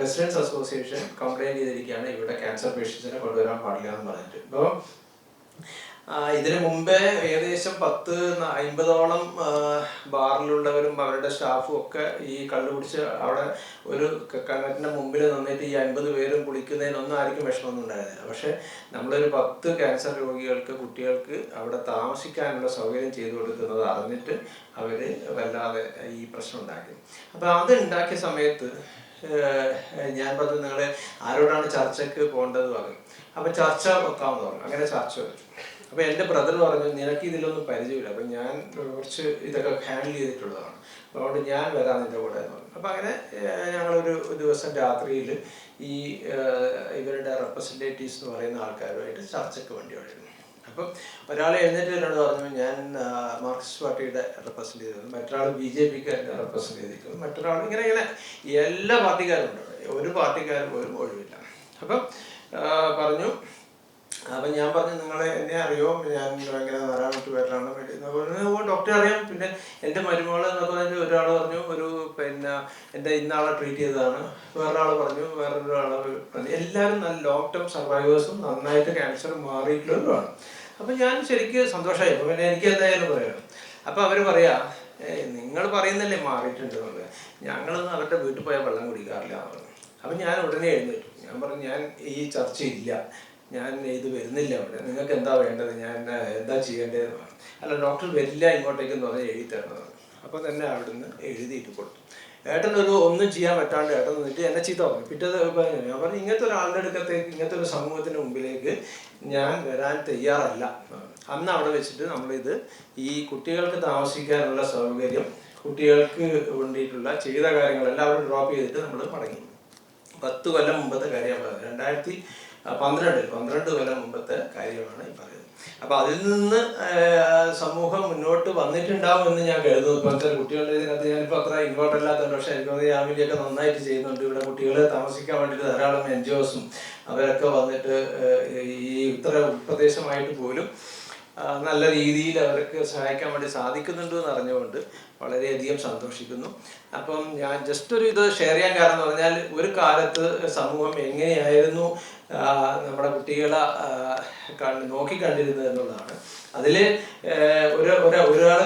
റെസിഡൻസ് അസോസിയേഷൻ കംപ്ലൈൻറ്റ് ചെയ്തിരിക്കുകയാണ്, ഇവിടെ ക്യാൻസർ പേഷ്യൻസിനെ കൊണ്ടുവരാൻ പാടില്ല എന്ന് പറഞ്ഞിട്ട്. അപ്പോൾ ഇതിനു മുമ്പേ ഏകദേശം 50-50ഓളം ബാറിലുള്ളവരും അവരുടെ സ്റ്റാഫും ഒക്കെ ഈ കള്ളു കുടിച്ച് അവിടെ ഒരു കിണറ്റിൻ്റെ മുമ്പിൽ നിന്നിട്ട് ഈ 50 പേരും കുളിക്കുന്നതിനൊന്നും ആർക്കും വിഷമമൊന്നും ഉണ്ടായിരുന്നില്ല. പക്ഷേ നമ്മളൊരു 10 ക്യാൻസർ രോഗികൾക്ക്, കുട്ടികൾക്ക് അവിടെ താമസിക്കാനുള്ള സൗകര്യം ചെയ്തു കൊടുക്കുന്നത് അറിഞ്ഞിട്ട് അവർ വല്ലാതെ ഈ പ്രശ്നം ഉണ്ടാക്കി. അപ്പോൾ അത് ഉണ്ടാക്കിയ സമയത്ത് ഞാൻ പറഞ്ഞു, നിങ്ങൾ ആരോടാണ് ചർച്ചയ്ക്ക് പോകേണ്ടത് പറഞ്ഞു. അപ്പം ചർച്ച വെക്കാമെന്ന് പറഞ്ഞു. അങ്ങനെ ചർച്ച വെച്ചു. അപ്പോൾ എൻ്റെ ബ്രദർ പറഞ്ഞു, നിനക്ക് ഇതിലൊന്നും പരിചയമില്ല, അപ്പം ഞാൻ കുറച്ച് ഇതൊക്കെ ഹാൻഡിൽ ചെയ്തിട്ടുള്ളതാണ്, അതുകൊണ്ട് ഞാൻ വരാൻ നിൻ്റെ കൂടെ എന്ന് പറഞ്ഞു. അപ്പം അങ്ങനെ ഞങ്ങളൊരു ദിവസം രാത്രിയിൽ ഈ ഇവരുടെ റെപ്രസെൻറ്റേറ്റീവ്സ് എന്ന് പറയുന്ന ആൾക്കാരുമായിട്ട് ചർച്ചയ്ക്ക് വേണ്ടി വരുന്നു. അപ്പം ഒരാൾ എഴുന്നേറ്റ് എന്നോട് പറഞ്ഞു, ഞാൻ മാർക്സിസ്റ്റ് പാർട്ടിയുടെ റെപ്രസെൻറ്റ് ചെയ്തിരുന്നു, മറ്റൊരാൾ BJPക്കാരനെ റെപ്രസെൻറ്റ് ചെയ്തിരിക്കുന്നു, മറ്റൊരാൾ ഇങ്ങനെ എല്ലാ പാർട്ടിക്കാരും ഉണ്ട്, ഒരു പാർട്ടിക്കാരും പോലും ഒഴിവില്ല. അപ്പം പറഞ്ഞു. അപ്പം ഞാൻ പറഞ്ഞു, നിങ്ങളെ എന്നെ അറിയോ, ഞാൻ ഭയങ്കര നാരായണത്ത് പേരിലാണ് ഡോക്ടറെ അറിയാം, പിന്നെ എൻ്റെ മരുമകള് എന്നൊക്കെ പറഞ്ഞിട്ട് ഒരാൾ പറഞ്ഞു, എൻ്റെ ഇന്നാളെ ട്രീറ്റ് ചെയ്തതാണ്, വേറൊരാൾ പറഞ്ഞു, വേറൊരാളെ പറഞ്ഞു. എല്ലാവരും നല്ല ലോങ് ടേം സർവൈവേഴ്സും നന്നായിട്ട് ക്യാൻസർ മാറിയിട്ടുള്ളവരുമാണ്. അപ്പം ഞാൻ ശരിക്കും സന്തോഷമായി. അപ്പം പിന്നെ എനിക്ക് എന്തായാലും പറയാം. അപ്പം അവർ പറയാ, നിങ്ങൾ പറയുന്നല്ലേ മാറിയിട്ടുണ്ട് എന്നുള്ളത്, ഞങ്ങളൊന്നും അവരുടെ വീട്ടിൽ പോയാൽ വെള്ളം കുടിക്കാറില്ല എന്ന് പറഞ്ഞു. അപ്പം ഞാൻ ഉടനെ എഴുന്നേറ്റു. ഞാൻ പറഞ്ഞു, ഞാൻ ഈ ചർച്ചയില്ല, ഞാൻ ഇത് വരുന്നില്ല അവിടെ, നിങ്ങൾക്ക് എന്താ വേണ്ടത്, ഞാൻ എന്താ ചെയ്യേണ്ടതെന്ന് പറഞ്ഞു. അല്ല, ഡോക്ടർ വരില്ല ഇങ്ങോട്ടേക്കെന്ന് പറഞ്ഞാൽ എഴുതി തരണതാണ്. അപ്പോൾ തന്നെ അവിടുന്ന് എഴുതിയിട്ട് കൊടുത്തു. ഒന്നും ചെയ്യാൻ പറ്റാണ്ട് ഏട്ടൻ നിന്നിട്ട് എന്നെ ചീത്ത പറഞ്ഞു. ഞാൻ പറഞ്ഞു, ഇങ്ങനത്തെ ഒരാളുടെ അടുക്കത്തേക്ക്, ഇങ്ങനത്തെ ഒരു സമൂഹത്തിൻ്റെ മുമ്പിലേക്ക് ഞാൻ വരാൻ തയ്യാറല്ല. അന്ന് അവിടെ വെച്ചിട്ട് നമ്മളിത് ഈ കുട്ടികൾക്ക് താമസിക്കാനുള്ള സൗകര്യം, കുട്ടികൾക്ക് വേണ്ടിയിട്ടുള്ള ചെയ്ത കാര്യങ്ങളെല്ലാം അവിടെ ഡ്രോപ്പ് ചെയ്തിട്ട് നമ്മൾ മടങ്ങി. 10 കൊല്ലം മുമ്പത്തെ കാര്യമാണ്, 2012 കൊല്ലം മുമ്പത്തെ കാര്യമാണ് ഈ പറയുന്നത്. അപ്പോൾ അതിൽ നിന്ന് സമൂഹം മുന്നോട്ട് വന്നിട്ടുണ്ടാവും എന്ന് ഞാൻ കരുതുന്നു. ഇപ്പോഴത്തെ കുട്ടികളുടെ ഇതിനകത്ത് ഞാനിപ്പോൾ അത്ര ഇൻവോൾവ് അല്ലാത്തതുകൊണ്ട്, പക്ഷേ എനിക്ക് ഫാമിലിയൊക്കെ നന്നായിട്ട് ചെയ്യുന്നുണ്ട്. ഇവിടെ കുട്ടികളെ താമസിക്കാൻ വേണ്ടിയിട്ട് ധാരാളം NGOs അവരൊക്കെ വന്നിട്ട് ഈ ഉത്തർപ്രദേശമായിട്ട് പോലും നല്ല രീതിയിൽ അവർക്ക് സഹായിക്കാൻ വേണ്ടി സാധിക്കുന്നുണ്ട് എന്ന് അറിഞ്ഞുകൊണ്ട് വളരെയധികം സന്തോഷിക്കുന്നു. അപ്പം ഞാൻ ജസ്റ്റ് ഒരു ഇത് ഷെയർ ചെയ്യാൻ കാരണം എന്ന് പറഞ്ഞാൽ, ഒരു കാലത്ത് സമൂഹം എങ്ങനെയായിരുന്നു നമ്മുടെ കുട്ടികളെ നോക്കിക്കണ്ടിരുന്നത് എന്നുള്ളതാണ്. അതിൽ ഒരാൾ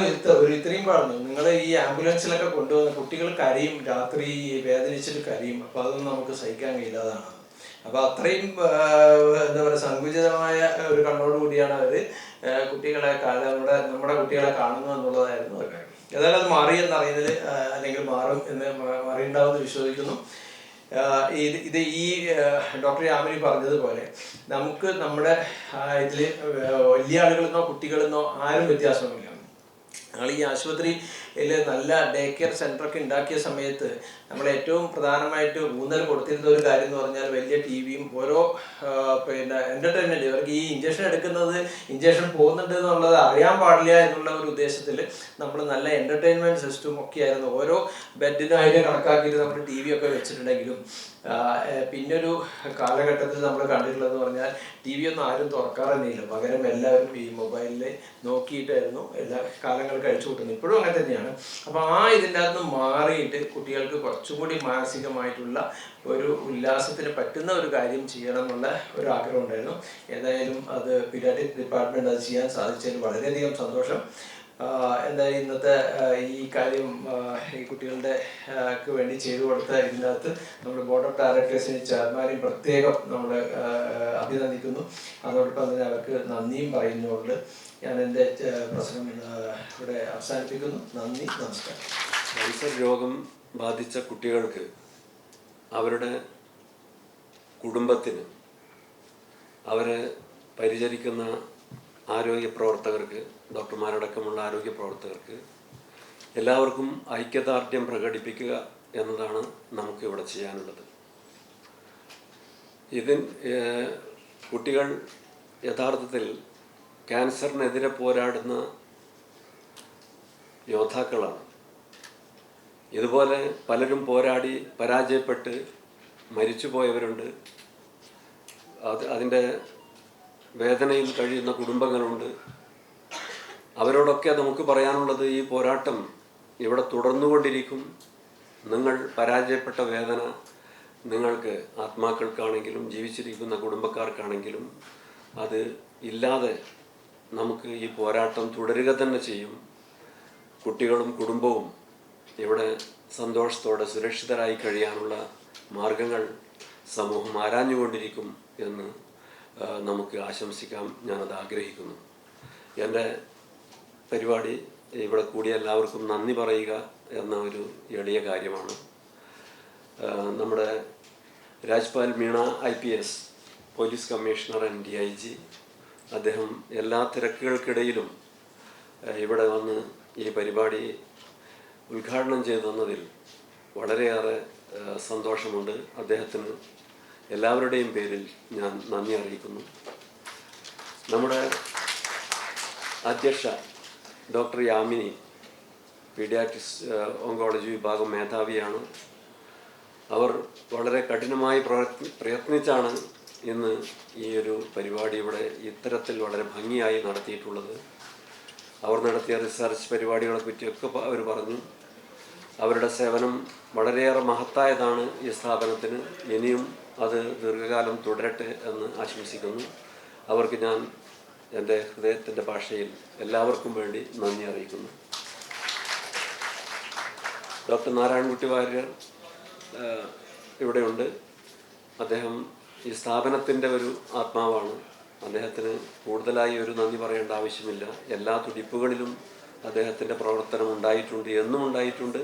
ഇത്രയും പറഞ്ഞു, നിങ്ങൾ ഈ ആംബുലൻസിലൊക്കെ കൊണ്ടുവന്ന കുട്ടികൾ കരയും, രാത്രി വേദനിച്ചിട്ട് കരയും, അപ്പോൾ അതൊന്നും നമുക്ക് സഹിക്കാൻ കഴിയില്ലാതാണ്. അപ്പോൾ അത്രയും എന്താ പറയുക, സങ്കുചിതമായ ഒരു കണ്ണോടുകൂടിയാണ് അവർ കുട്ടികളെ നമ്മുടെ കുട്ടികളെ കാണുന്നു എന്നുള്ളതായിരുന്നു ഒരു കാര്യം. ഏതായാലും അത് മാറിയെന്നറിയുന്നതിൽ, അല്ലെങ്കിൽ മാറും എന്ന് മാറിയിട്ടുണ്ടാവുമെന്ന് വിശ്വസിക്കുന്നു. ഇത് ഈ ഡോക്ടർ യാമിനി പറഞ്ഞതുപോലെ നമുക്ക് നമ്മുടെ ഇതിൽ വലിയ ആളുകളെന്നോ കുട്ടികളെന്നോ ആരും വ്യത്യാസമില്ല. ഞങ്ങൾ ഈ ആശുപത്രിയിൽ നല്ല ഡേ കെയർ സെൻ്ററൊക്കെ ഉണ്ടാക്കിയ സമയത്ത് നമ്മൾ ഏറ്റവും പ്രധാനമായിട്ട് ഊന്നൽ കൊടുത്തിരുന്ന ഒരു കാര്യം എന്ന് പറഞ്ഞാൽ വലിയ TV-യും ഓരോ എൻ്റർടൈൻമെൻറ്റ്, ഇവർക്ക് ഈ ഇഞ്ചക്ഷൻ എടുക്കുന്നത്, ഇഞ്ചക്ഷൻ പോകുന്നുണ്ട് എന്നുള്ളത് അറിയാൻ പാടില്ല എന്നുള്ള ഒരു ഉദ്ദേശത്തിൽ നമ്മൾ നല്ല എൻ്റർടൈൻമെൻറ്റ് സിസ്റ്റം ഒക്കെ ആയിരുന്നു. ഓരോ ബെഡിനായിട്ട് കണക്കാക്കിയിട്ട് നമ്മൾ TV-യൊക്കെ വെച്ചിട്ടുണ്ടെങ്കിലും, പിന്നൊരു കാലഘട്ടത്തിൽ നമ്മൾ കണ്ടിട്ടുള്ളതെന്ന് പറഞ്ഞാൽ TV ഒന്നും ആരും തുറക്കാറൊന്നുമില്ല. പകരം എല്ലാവരും ഈ മൊബൈലിൽ നോക്കിയിട്ടായിരുന്നു എല്ലാ കാലങ്ങൾ കഴിച്ചു കൂട്ടുന്നത്. ഇപ്പോഴും അങ്ങനെ തന്നെയാണ്. അപ്പോൾ ഇതിൻ്റെ അകത്ത് മാറിയിട്ട് കുട്ടികൾക്ക് കുറച്ചും കൂടി മാനസികമായിട്ടുള്ള ഒരു ഉല്ലാസത്തിന് പറ്റുന്ന ഒരു കാര്യം ചെയ്യണം എന്നുള്ള ഒരു ആഗ്രഹം ഉണ്ടായിരുന്നു. ഏതായാലും അത് പീഡിയാട്രിക് ഡിപ്പാർട്ട്മെൻറ്റ് അത് ചെയ്യാൻ സാധിച്ചതിൽ വളരെയധികം സന്തോഷം. എന്തായാലും ഇന്നത്തെ ഈ കാര്യം ഈ കുട്ടികളുടെ വേണ്ടി ചെയ്തു കൊടുത്ത ഇതിനകത്ത് നമ്മുടെ ബോർഡ് ഓഫ് ഡയറക്ടേഴ്സിന് ചെയർമാനെയും പ്രത്യേകം നമ്മൾ അഭിനന്ദിക്കുന്നു. അതോടൊപ്പം തന്നെ അവർക്ക് നന്ദിയും പറയുന്നതുകൊണ്ട് ഞാൻ എൻ്റെ പ്രസംഗം ഇവിടെ അവസാനിപ്പിക്കുന്നു. നന്ദി, നമസ്കാരം. ക്യാൻസർ രോഗം ബാധിച്ച കുട്ടികൾക്ക്, അവരുടെ കുടുംബത്തിന്, അവരെ പരിചരിക്കുന്ന ആരോഗ്യ പ്രവർത്തകർക്ക്, ഡോക്ടർമാരടക്കമുള്ള ആരോഗ്യ പ്രവർത്തകർക്ക് എല്ലാവർക്കും ഐക്യദാർഢ്യം പ്രകടിപ്പിക്കുക എന്നതാണ് നമുക്കിവിടെ ചെയ്യാനുള്ളത്. കുട്ടികൾ യഥാർത്ഥത്തിൽ ക്യാൻസറിനെതിരെ പോരാടുന്ന യോദ്ധാക്കളാണ്. ഇതുപോലെ പലരും പോരാടി പരാജയപ്പെട്ട് മരിച്ചുപോയവരുണ്ട്. അതിൻ്റെ വേദനയിൽ കഴിയുന്ന കുടുംബങ്ങളുണ്ട്. അവരോടൊക്കെ നമുക്ക് പറയാനുള്ളത്, ഈ പോരാട്ടം ഇവിടെ തുടർന്നുകൊണ്ടിരിക്കും. നിങ്ങൾ പരാജയപ്പെട്ട വേദന നിങ്ങൾക്ക് ആത്മാക്കൾക്കാണെങ്കിലും ജീവിച്ചിരിക്കുന്ന കുടുംബക്കാർക്കാണെങ്കിലും അത് ഇല്ലാതെ നമുക്ക് ഈ പോരാട്ടം തുടരുക തന്നെ ചെയ്യും. കുട്ടികളും കുടുംബവും ഇവിടെ സന്തോഷത്തോടെ സുരക്ഷിതരായി കഴിയാനുള്ള മാർഗങ്ങൾ സമൂഹം ആരാഞ്ഞുകൊണ്ടിരിക്കും എന്ന് നമുക്ക് ആശംസിക്കാം. ഞാനത് ആഗ്രഹിക്കുന്നു. എൻ്റെ പരിപാടി ഇവിടെ കൂടി എല്ലാവർക്കും നന്ദി പറയുക എന്ന ഒരു എളിയ കാര്യമാണ്. നമ്മുടെ Rajpal Meena IPS police commissioner and DIG, അദ്ദേഹം എല്ലാ തിരക്കുകൾക്കിടയിലും ഇവിടെ വന്ന് ഈ പരിപാടി ഉദ്ഘാടനം ചെയ്തു തന്നതിൽ വളരെയേറെ സന്തോഷമുണ്ട്. അദ്ദേഹത്തിന് എല്ലാവരുടെയും പേരിൽ ഞാൻ നന്ദി അറിയിക്കുന്നു. നമ്മുടെ അധ്യക്ഷ ഡോക്ടർ യാമിനി പീഡിയാട്രിക്സ് ഓങ്കോളജി വിഭാഗം മേധാവിയാണ്. അവർ വളരെ കഠിനമായി പ്രയത്നിച്ചാണ് ഇന്ന് ഈ ഒരു പരിപാടി ഇവിടെ ഇത്തരത്തിൽ വളരെ ഭംഗിയായി നടത്തിയിട്ടുള്ളത്. അവർ നടത്തിയ റിസർച്ച് പരിപാടികളെ പറ്റിയൊക്കെ അവർ പറഞ്ഞു. അവരുടെ സേവനം വളരെയേറെ മഹത്തായതാണ് ഈ സ്ഥാപനത്തിന്. ഇനിയും അത് ദീർഘകാലം തുടരട്ടെ എന്ന് ആശംസിക്കുന്നു. അവർക്ക് ഞാൻ എൻ്റെ ഹൃദയത്തിൻ്റെ ഭാഷയിൽ എല്ലാവർക്കും വേണ്ടി നന്ദി അറിയിക്കുന്നു. ഡോക്ടർ നാരായണൻകുട്ടി വാര്യർ ഇവിടെയുണ്ട്. അദ്ദേഹം ഈ സ്ഥാപനത്തിൻ്റെ ഒരു ആത്മാവാണ്. അദ്ദേഹത്തിന് കൂടുതലായി ഒരു നന്ദി പറയേണ്ട ആവശ്യമില്ല. എല്ലാ തുടിപ്പുകളിലും അദ്ദേഹത്തിൻ്റെ പ്രവർത്തനം ഉണ്ടായിട്ടുണ്ട്, എന്നും ഉണ്ടായിട്ടുണ്ട്.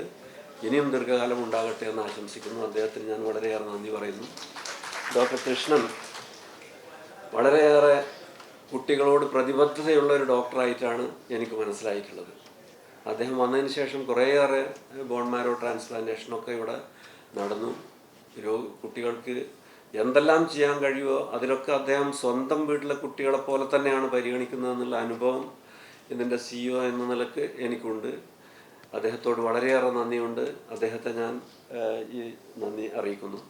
ഇനിയും ദീർഘകാലം ഉണ്ടാകട്ടെ എന്ന് ആശംസിക്കുന്നു. അദ്ദേഹത്തിന് ഞാൻ വളരെയേറെ നന്ദി പറയുന്നു. ഡോക്ടർ കൃഷ്ണൻ വളരെയേറെ കുട്ടികളോട് പ്രതിബദ്ധതയുള്ള ഒരു ഡോക്ടറായിട്ടാണ് എനിക്ക് മനസ്സിലായിട്ടുള്ളത്. അദ്ദേഹം വന്നതിന് ശേഷം കുറേയേറെ ബോൺ മാരോ ട്രാൻസ്പ്ലാന്റേഷനൊക്കെ ഇവിടെ നടന്നു. കുട്ടികൾക്ക് എന്തെല്ലാം ചെയ്യാൻ കഴിയുമോ അതിലൊക്കെ അദ്ദേഹം സ്വന്തം വീട്ടിലെ കുട്ടികളെ പോലെ തന്നെയാണ് പരിഗണിക്കുന്നതെന്നുള്ള അനുഭവം ഇതിൻ്റെ CEO എന്ന നിലക്ക് എനിക്കുണ്ട്. അദ്ദേഹത്തോട് വളരെയേറെ നന്ദിയുണ്ട്. അദ്ദേഹത്തെ ഞാൻ ഈ നന്ദി അറിയിക്കുന്നു.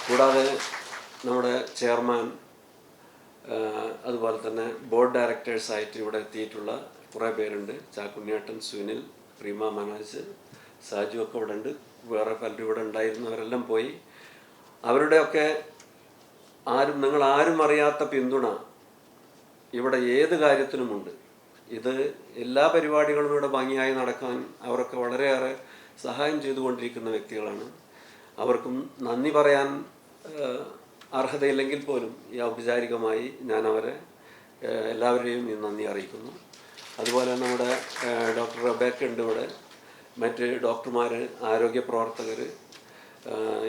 കൂടാതെ നമ്മുടെ ചെയർമാൻ, അതുപോലെ തന്നെ ബോർഡ് ഡയറക്ടേഴ്സായിട്ട് ഇവിടെ എത്തിയിട്ടുള്ള കുറേ പേരുണ്ട്. ചാക്കുണ്ണിയേട്ടൻ, സുനിൽ, പ്രീമ മനോജ്, സാജു ഒക്കെ ഇവിടെ ഉണ്ട്. വേറെ പലരും ഇവിടെ ഉണ്ടായിരുന്നവരെല്ലാം പോയി. അവരുടെയൊക്കെ നിങ്ങൾ ആരും അറിയാത്ത പിന്തുണ ഇവിടെ ഏത് കാര്യത്തിനുമുണ്ട്. ഇത് എല്ലാ പരിപാടികളും ഇവിടെ ഭംഗിയായി നടക്കാൻ അവരൊക്കെ വളരെയേറെ സഹായം ചെയ്തുകൊണ്ടിരിക്കുന്ന വ്യക്തികളാണ്. അവർക്കും നന്ദി പറയാൻ അർഹതയില്ലെങ്കിൽ പോലും ഈ ഔപചാരികമായി ഞാൻ അവരെ എല്ലാവരെയും ഈ നന്ദി അറിയിക്കുന്നു. അതുപോലെ നമ്മുടെ ഡോക്ടർ റബേക്ക ഉണ്ട് ഇവിടെ, മറ്റ് ഡോക്ടർമാർ, ആരോഗ്യ പ്രവർത്തകർ,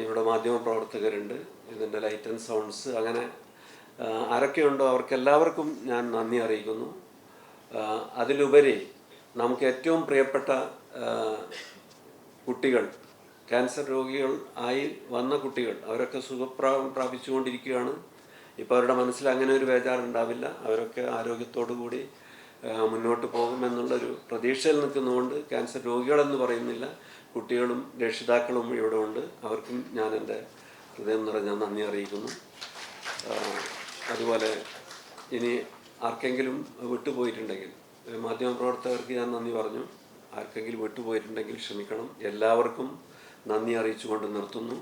ഇവിടെ മാധ്യമ പ്രവർത്തകരുണ്ട്, ഇതിൻ്റെ ലൈറ്റ് ആൻഡ് സൗണ്ട്സ്, അങ്ങനെ ആരൊക്കെയുണ്ടോ അവർക്കെല്ലാവർക്കും ഞാൻ നന്ദി അറിയിക്കുന്നു. അതിലുപരി നമുക്ക് ഏറ്റവും പ്രിയപ്പെട്ട കുട്ടികൾ, ക്യാൻസർ രോഗികൾ ആയി വന്ന കുട്ടികൾ, അവരൊക്കെ പ്രാപിച്ചുകൊണ്ടിരിക്കുകയാണ്. ഇപ്പോൾ അവരുടെ മനസ്സിൽ അങ്ങനെ ഒരു ബേജാറുണ്ടാവില്ല. അവരൊക്കെ ആരോഗ്യത്തോടു കൂടി മുന്നോട്ട് പോകുമെന്നുള്ളൊരു പ്രതീക്ഷയിൽ നിൽക്കുന്നതുകൊണ്ട് ക്യാൻസർ രോഗികളെന്ന് പറയുന്നില്ല, കുട്ടികളും രക്ഷിതാക്കളും ഇവിടെ ഉണ്ട്. അവർക്കും ഞാൻ എൻ്റെ ഹൃദയം നിറഞ്ഞ നന്ദി അറിയിക്കുന്നു. അതുപോലെ ഇനി ആർക്കെങ്കിലും വിട്ടുപോയിട്ടുണ്ടെങ്കിൽ, മാധ്യമപ്രവർത്തകർക്ക് ഞാൻ നന്ദി പറഞ്ഞു, ആർക്കെങ്കിലും വിട്ടുപോയിട്ടുണ്ടെങ്കിൽ ക്ഷമിക്കണം. എല്ലാവർക്കും നന്ദി അറിയിച്ചുകൊണ്ട് നിർത്തുന്നു.